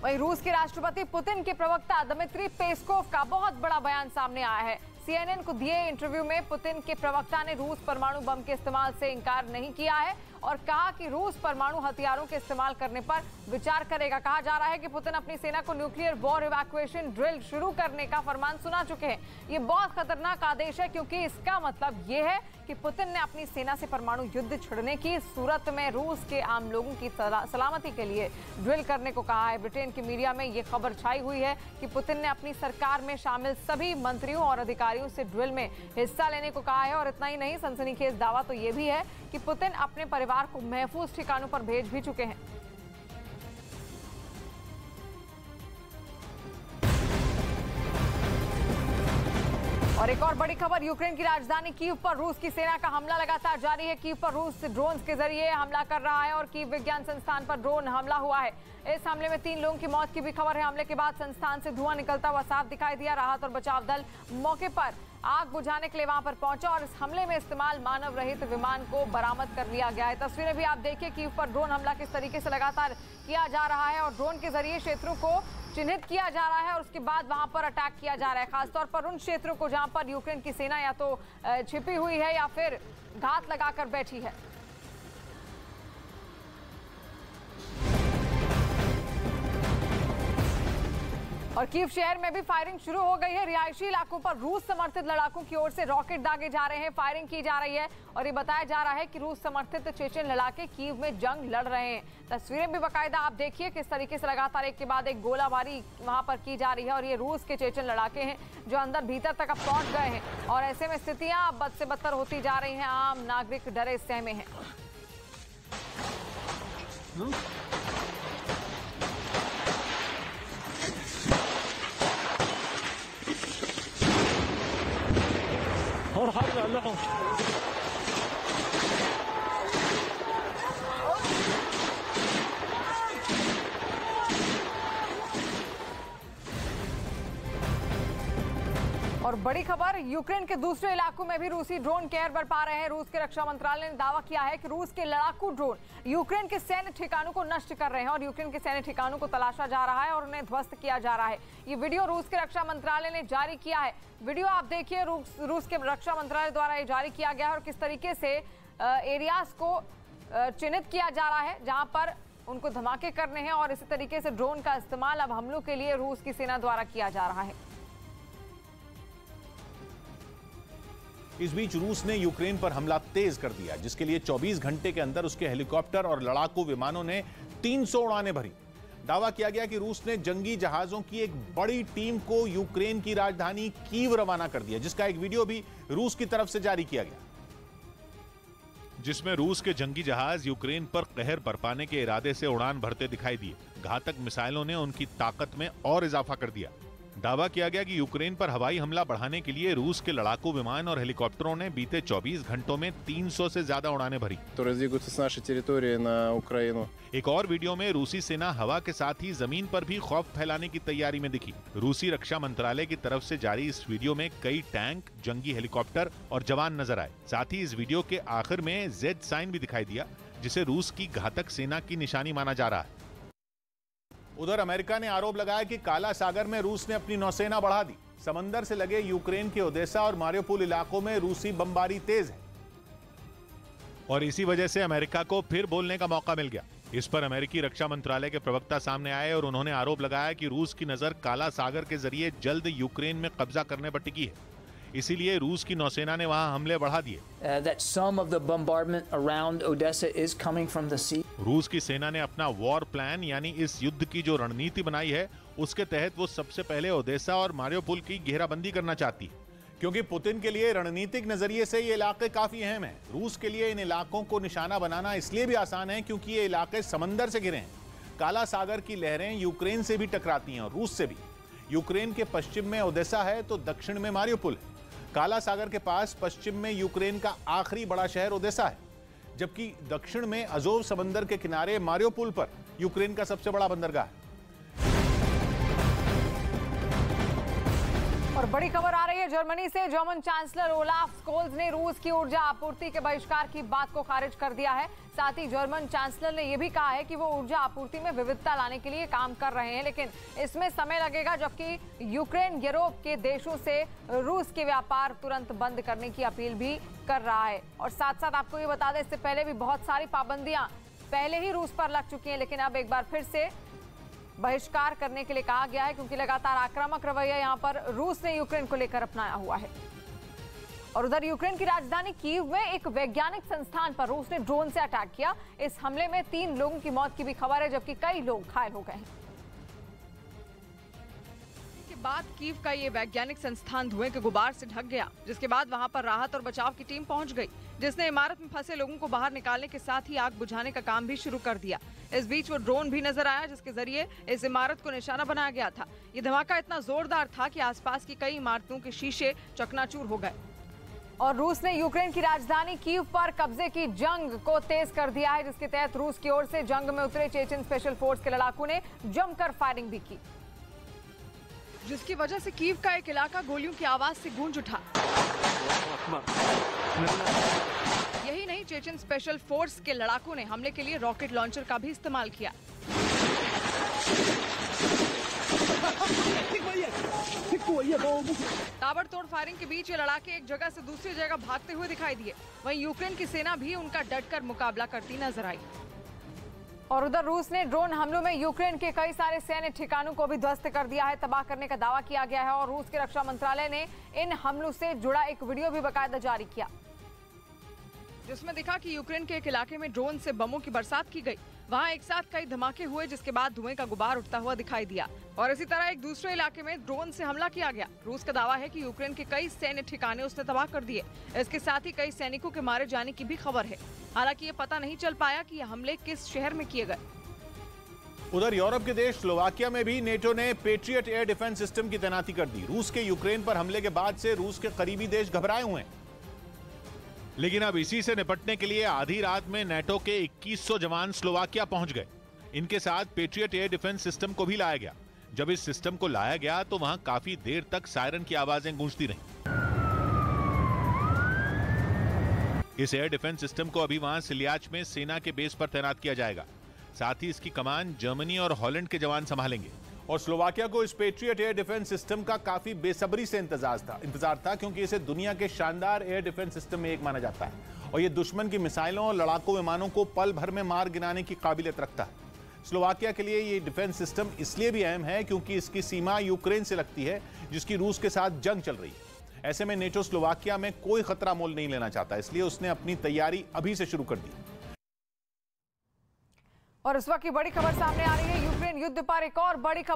वहीं रूस के राष्ट्रपति पुतिन के प्रवक्ता दमित्री पेस्कोव का बहुत बड़ा बयान सामने आया है। CNN को दिए इंटरव्यू में पुतिन के प्रवक्ता ने रूस परमाणु बम के इस्तेमाल से इंकार नहीं किया है और कहा कि रूस परमाणु हथियारों के इस्तेमाल करने पर विचार करेगा। कहा जा रहा है कि पुतिन अपनी सेना को न्यूक्लियर वॉर इवैक्यूएशन ड्रिल शुरू करने का फरमान सुना चुके हैं। ये बहुत खतरनाक आदेश है क्योंकि इसका मतलब ये है कि पुतिन ने अपनी सेना से परमाणु युद्ध छिड़ने की सूरत में रूस के आम लोगों की सलामती के लिए ड्रिल करने को कहा है। ब्रिटेन की मीडिया में ये खबर छाई हुई है कि पुतिन ने अपनी सरकार में शामिल सभी मंत्रियों और अधिकारियों से ड्रिल में हिस्सा लेने को कहा है। और इतना ही नहीं, सनसनीखेज दावा तो ये भी है कि पुतिन अपने परिवार को महफूज ठिकानों पर भेज भी चुके हैं। और एक और बड़ी खबर, यूक्रेन की राजधानी कीव पर रूस की सेना का हमला लगातार जारी है। कीव पर रूस ड्रोन के जरिए हमला कर रहा है और कीव विज्ञान संस्थान पर ड्रोन हमला हुआ है। इस हमले में 3 लोगों की मौत की भी खबर है। हमले के बाद संस्थान से धुआं निकलता हुआ साफ दिखाई दिया। राहत और बचाव दल मौके पर आग बुझाने के लिए वहां पर पहुंचा और इस हमले में इस्तेमाल मानव रहित विमान को बरामद कर लिया गया है। तस्वीरें भी आप देखिए, कीव पर ड्रोन हमला किस तरीके से लगातार किया जा रहा है और ड्रोन के जरिए क्षेत्रों को चिन्हित किया जा रहा है और उसके बाद वहां पर अटैक किया जा रहा है, खासतौर पर उन क्षेत्रों को जहां पर यूक्रेन की सेना या तो छिपी हुई है या फिर घात लगाकर बैठी है। और कीव शहर में भी फायरिंग शुरू हो गई है। रिहायशी इलाकों पर रूस समर्थित लड़ाकों की ओर से रॉकेट दागे जा रहे हैं, फायरिंग की जा रही है और ये बताया जा रहा है कि रूस समर्थित चेचन लड़ाके कीव में जंग लड़ रहे हैं। तस्वीरें भी बाकायदा आप देखिए किस तरीके से लगातार एक के बाद एक गोलाबारी वहां पर की जा रही है और ये रूस के चेचन लड़ाके हैं जो अंदर भीतर तक अब पहुंच गए हैं और ऐसे में स्थितियां अब बद से बदतर होती जा रही हैं। आम नागरिक डरे सहमे हैं। और बड़ी खबर, यूक्रेन के दूसरे इलाकों में भी रूसी ड्रोन कहर बरपा रहे हैं। रूस के रक्षा मंत्रालय ने दावा किया है कि रूस के लड़ाकू ड्रोन यूक्रेन के सैन्य ठिकानों को नष्ट कर रहे हैं और यूक्रेन के सैन्य ठिकानों को तलाशा जा रहा है और उन्हें ध्वस्त किया जा रहा है। ये वीडियो रूस के रक्षा मंत्रालय ने जारी किया है। वीडियो आप देखिए, रूस के रक्षा मंत्रालय द्वारा ये जारी किया गया है और किस तरीके से एरियाज को चिन्हित किया जा रहा है जहां पर उनको धमाके करने हैं और इसी तरीके से ड्रोन का इस्तेमाल अब हमलों के लिए रूस की सेना द्वारा किया जा रहा है। इस बीच रूस ने यूक्रेन पर हमला तेज कर दिया, जिसके लिए 24 घंटे के अंदर उसके हेलीकॉप्टर और लड़ाकू विमानों ने 300 उड़ानें भरी। दावा किया गया कि रूस ने जंगी जहाजों की एक बड़ी टीम को यूक्रेन की राजधानी कीव रवाना कर दिया, जिसका एक वीडियो भी रूस की तरफ से जारी किया गया, जिसमें रूस के जंगी जहाज यूक्रेन पर कहर बरपाने के इरादे से उड़ान भरते दिखाई दिए। घातक मिसाइलों ने उनकी ताकत में और इजाफा कर दिया। दावा किया गया कि यूक्रेन पर हवाई हमला बढ़ाने के लिए रूस के लड़ाकू विमान और हेलीकॉप्टरों ने बीते 24 घंटों में 300 से ज्यादा उड़ानें भरी। एक और वीडियो में रूसी सेना हवा के साथ ही जमीन पर भी खौफ फैलाने की तैयारी में दिखी। रूसी रक्षा मंत्रालय की तरफ से जारी इस वीडियो में कई टैंक, जंगी हेलीकॉप्टर और जवान नजर आए। साथ ही इस वीडियो के आखिर में जेड साइन भी दिखाई दिया, जिसे रूस की घातक सेना की निशानी माना जा रहा है। उधर अमेरिका ने आरोप लगाया कि काला सागर में रूस ने अपनी नौसेना बढ़ा दी। समंदर से लगे यूक्रेन के ओदेसा और मारियोपोल इलाकों में रूसी बमबारी तेज है और इसी वजह से अमेरिका को फिर बोलने का मौका मिल गया। इस पर अमेरिकी रक्षा मंत्रालय के प्रवक्ता सामने आए और उन्होंने आरोप लगाया कि रूस की नजर काला सागर के जरिए जल्द यूक्रेन में कब्जा करने पर टिकी है, इसीलिए रूस की नौसेना ने वहां हमले बढ़ा दिए। रूस की सेना ने अपना वॉर प्लान यानी इस युद्ध की जो रणनीति बनाई है, उसके तहत वो सबसे पहले ओदेसा और मारियोपोल की घेराबंदी करना चाहती है, क्योंकि पुतिन के लिए रणनीतिक नजरिए से ये इलाके काफी अहम हैं। रूस के लिए इन इलाकों को निशाना बनाना इसलिए भी आसान है क्योंकि ये इलाके समंदर से घिरे हैं। काला सागर की लहरें यूक्रेन से भी टकराती हैं और रूस से भी। यूक्रेन के पश्चिम में ओदेसा है तो दक्षिण में मारियोपोल है। काला सागर के पास पश्चिम में यूक्रेन का आखिरी बड़ा शहर ओदेसा है, जबकि दक्षिण में अजोव समंदर के किनारे मारियोपोल पर यूक्रेन का सबसे बड़ा बंदरगाह है। और बड़ी खबर आ रही है जर्मनी से। जर्मन चांसलर ओलाफ स्कोल्ज ने रूस की ऊर्जा आपूर्ति के बहिष्कार की बात को खारिज कर दिया है। साथ ही जर्मन चांसलर ने यह भी कहा है कि वो ऊर्जा आपूर्ति में विविधता लाने के लिए काम कर रहे हैं, लेकिन इसमें समय लगेगा। जबकि यूक्रेन यूरोप के देशों से रूस के व्यापार तुरंत बंद करने की अपील भी कर रहा है। और साथ साथ आपको ये बता दें, इससे पहले भी बहुत सारी पाबंदियां पहले ही रूस पर लग चुकी हैं, लेकिन अब एक बार फिर से बहिष्कार करने के लिए कहा गया है, क्योंकि लगातार आक्रामक रवैया यहां पर रूस ने यूक्रेन को लेकर अपनाया हुआ है। और उधर यूक्रेन की राजधानी कीव में एक वैज्ञानिक संस्थान पर रूस ने ड्रोन से अटैक किया। इस हमले में 3 लोगों की मौत की भी खबर है, जबकि कई लोग घायल हो गए हैं। बाद कीव का ये वैज्ञानिक संस्थान धुएं के गुबार से ढक गया, जिसके बाद वहां पर राहत और बचाव की टीम पहुंच गई, जिसने इमारत में फंसे लोगों को बाहर निकालने के साथ ही आग बुझाने का काम भी शुरू कर दिया। इस बीच वो ड्रोन भी नजर आया, जिसके जरिए इस इमारत को निशाना बनाया गया था। ये धमाका इतना जोरदार था कि आसपास की कई इमारतों के शीशे चकनाचूर हो गए। और रूस ने यूक्रेन की राजधानी कीव पर कब्जे की जंग को तेज कर दिया है, जिसके तहत रूस की ओर से जंग में उतरे चेचन स्पेशल फोर्स के लड़ाकों ने जमकर फायरिंग भी की, जिसकी वजह से कीव का एक इलाका गोलियों की आवाज से गूंज उठा। यही नहीं, चेचन स्पेशल फोर्स के लड़ाकों ने हमले के लिए रॉकेट लॉन्चर का भी इस्तेमाल किया। ताबड़तोड़ फायरिंग के बीच ये लड़ाके एक जगह से दूसरी जगह भागते हुए दिखाई दिए। वहीं यूक्रेन की सेना भी उनका डटकर मुकाबला करती नजर आई। और उधर रूस ने ड्रोन हमलों में यूक्रेन के कई सारे सैन्य ठिकानों को भी ध्वस्त कर दिया है, तबाह करने का दावा किया गया है। और रूस के रक्षा मंत्रालय ने इन हमलों से जुड़ा एक वीडियो भी बाकायदा जारी किया, जिसमें दिखा कि यूक्रेन के एक इलाके में ड्रोन से बमों की बरसात की गई। वहां एक साथ कई धमाके हुए, जिसके बाद धुएं का गुबार उठता हुआ दिखाई दिया। और इसी तरह एक दूसरे इलाके में ड्रोन से हमला किया गया। रूस का दावा है कि यूक्रेन के कई सैन्य ठिकाने उसने तबाह कर दिए। इसके साथ ही कई सैनिकों के मारे जाने की भी खबर है। हालांकि ये पता नहीं चल पाया कि ये हमले किस शहर में किए गए। उधर यूरोप के देश स्लोवाकिया में भी नेटो ने पेट्रियट एयर डिफेंस सिस्टम की तैनाती कर दी। रूस के यूक्रेन पर हमले के बाद से रूस के करीबी देश घबराए हुए हैं, लेकिन अब इसी से निपटने के लिए आधी रात में नेटो के 2100 जवान स्लोवाकिया पहुंच गए। इनके साथ पेट्रियट एयर डिफेंस सिस्टम को भी लाया गया। जब इस सिस्टम को लाया गया तो वहां काफी देर तक सायरन की आवाजें गूंजती रहीं। इस एयर डिफेंस सिस्टम को अभी वहां सिलियाच में सेना के बेस पर तैनात किया जाएगा। साथ ही इसकी कमान जर्मनी और हॉलैंड के जवान संभालेंगे। और स्लोवाकिया को इस पेट्रियट एयर डिफेंस सिस्टम का काफी बेसब्री से इंतजार था, क्योंकि इसे दुनिया के शानदार एयर डिफेंस सिस्टम में एक माना जाता है और ये दुश्मन की मिसाइलों और लड़ाकू विमानों को पल भर में मार गिराने की काबिलियत रखता है। स्लोवाकिया के लिए ये डिफेंस सिस्टम इसलिए भी अहम है क्योंकि इसकी सीमा यूक्रेन से लगती है, जिसकी रूस के साथ जंग चल रही है। ऐसे में नेटो स्लोवाकिया में कोई खतरा मोल नहीं लेना चाहता, इसलिए उसने अपनी तैयारी अभी से शुरू कर दी। और इस वक्त की बड़ी खबर सामने आ रही है, यूक्रेन युद्ध पर एक और बड़ी खबर